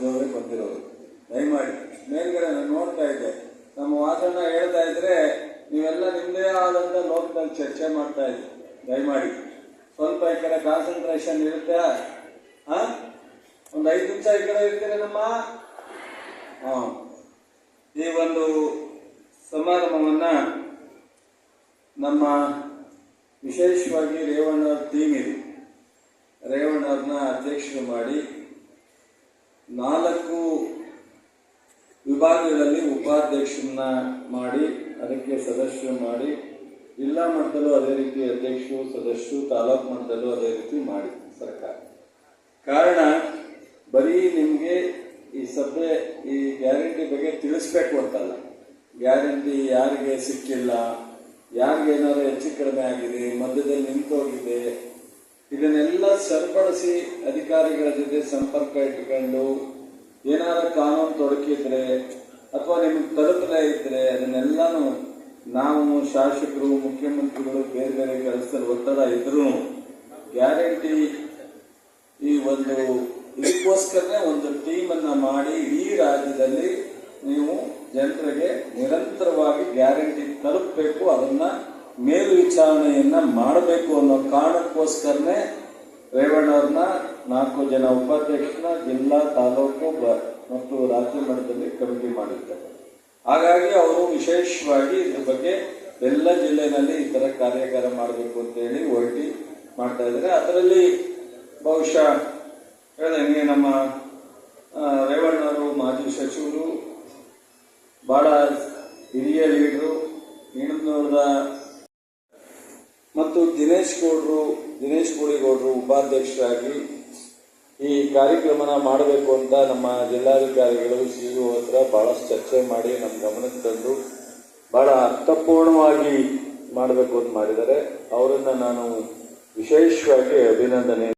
ಜಿಲ್ಲೆಯವರೇ ಬಂದಿರೋರು. ದಯಮಾಡಿ ಮೇಲ್ಗಡೆ ನಾನು ನೋಡ್ತಾ ಇದ್ದೆ, ನಮ್ಮ ವಾಸಣ್ಣ ಹೇಳ್ತಾ ಇದ್ರೆ ನೀವೆಲ್ಲ ನಿಮ್ಮದೇ ಆದಂಥ ಲೋಕದಲ್ಲಿ ಚರ್ಚೆ ಮಾಡ್ತಾ ಇದ್ದೆ. ದಯಮಾಡಿ ಸ್ವಲ್ಪ ಈ ಕಡೆ ಕಾನ್ಸಂಟ್ರೇಷನ್ ಇರುತ್ತೆ. ಒಂದು 5 ನಿಮಿಷ ಈ ಕಡೆ ಇರ್ತೀರಿ ನಮ್ಮ. ಈ ಒಂದು ಸಮಾರಂಭವನ್ನ ನಮ್ಮ ವಿಶೇಷವಾಗಿ ರೇವಣ್ಣವ್ರ ಟೀಮ್ ಇದೆ, ರೇವಣ್ಣವ್ರನ್ನ ಅಧ್ಯಕ್ಷರು ಮಾಡಿ 4 ವಿಭಾಗಗಳಲ್ಲಿ ಉಪಾಧ್ಯಕ್ಷರನ್ನ ಮಾಡಿ ಅದಕ್ಕೆ ಸದಸ್ಯರು ಮಾಡಿ, ಜಿಲ್ಲಾ ಮಟ್ಟದಲ್ಲೂ ಅದೇ ರೀತಿ ಅಧ್ಯಕ್ಷರು ಸದಸ್ಯರು, ತಾಲೂಕು ಮಟ್ಟದಲ್ಲೂ ಅದೇ ರೀತಿ ಮಾಡಿ ಸರ್ಕಾರ. ಕಾರಣ ಬರೀ ನಿಮಗೆ ಈ ಸಭೆ ಈ ಗ್ಯಾರಂಟಿ ಬಗ್ಗೆ ತಿಳಿಸ್ಬೇಕು ಅಂತಲ್ಲ. ಗ್ಯಾರಂಟಿ ಯಾರಿಗೆ ಸಿಕ್ಕಿಲ್ಲ, ಯಾರಿಗೆ ಏನಾದ್ರು ಹೆಚ್ಚು ಕಡಿಮೆ ಆಗಿದೆ, ಮಧ್ಯದಲ್ಲಿ ನಿಂತೋಗಿದೆ, ಇದನ್ನೆಲ್ಲ ಸರಿಪಡಿಸಿ ಅಧಿಕಾರಿಗಳ ಜೊತೆ ಸಂಪರ್ಕ ಇಟ್ಕೊಂಡು ಏನಾದ್ರು ಕಾನೂನು ತೊಡಕಿದ್ರೆ ಅಥವಾ ನಿಮಗೆ ತಲುಪದೇ ಇದ್ರೆ ಅದನ್ನೆಲ್ಲಾನು ನಾವು ಶಾಸಕರು, ಮುಖ್ಯಮಂತ್ರಿಗಳು ಬೇರೆ ಬೇರೆ ಕೆಲಸದಲ್ಲಿ ಒತ್ತಡ ಇದ್ರು ಗ್ಯಾರಂಟಿ ಈ ಒಂದು ಇದಕ್ಕೋಸ್ಕರನೇ ಒಂದು ಟೀಮ್ ಅನ್ನ ಮಾಡಿ ಇಡೀ ರಾಜ್ಯದಲ್ಲಿ ನೀವು ಜನರಿಗೆ ನಿರಂತರವಾಗಿ ಗ್ಯಾರಂಟಿ ತಲುಪಬೇಕು, ಅದನ್ನ ಮೇಲ್ವಿಚಾರಣೆಯನ್ನ ಮಾಡಬೇಕು ಅನ್ನೋ ಕಾರಣಕ್ಕೋಸ್ಕರನೇ ರೇವಣ್ಣವ್ರನ್ನ 4 ಜನ ಉಪಾಧ್ಯಕ್ಷರನ್ನ ಜಿಲ್ಲಾ, ತಾಲೂಕು ಮತ್ತು ರಾಜ್ಯ ಮಟ್ಟದಲ್ಲಿ ಕಮಿಟಿ ಮಾಡಿರ್ತಾರೆ. ಹಾಗಾಗಿ ಅವರು ವಿಶೇಷವಾಗಿ ಇದ್ರ ಬಗ್ಗೆ ಎಲ್ಲ ಜಿಲ್ಲೆನಲ್ಲಿ ಈ ತರ ಕಾರ್ಯಾಗಾರ ಮಾಡಬೇಕು ಅಂತ ಹೇಳಿ ಹೊರಟಿ ಮಾಡ್ತಾ ಇದ್ದಾರೆ. ಅದರಲ್ಲಿ ಬಹುಶಃ ಹೇಳಿದಂಗೆ ನಮ್ಮ ರೇವಣ್ಣವರು ಮಾಜಿ ಸಚಿವರು, ಬಹಳ ಹಿರಿಯ ಲೀಡರು, ಈಣನೂರದ ಮತ್ತು ದಿನೇಶ್ ಗೌಡರು ಉಪಾಧ್ಯಕ್ಷರಾಗಿ ಈ ಕಾರ್ಯಕ್ರಮನ ಮಾಡಬೇಕು ಅಂತ ನಮ್ಮ ಜಿಲ್ಲಾಧಿಕಾರಿಗಳು ಸಿಇಒ ಹತ್ರ ಬಹಳಷ್ಟು ಚರ್ಚೆ ಮಾಡಿ ನಮ್ಮ ಗಮನಕ್ಕೆ ತಂದು ಬಹಳ ಅರ್ಥಪೂರ್ಣವಾಗಿ ಮಾಡಬೇಕು ಅಂತ ಮಾಡಿದ್ದಾರೆ. ಅವರನ್ನ ನಾನು ವಿಶೇಷವಾಗಿ ಅಭಿನಂದನೆ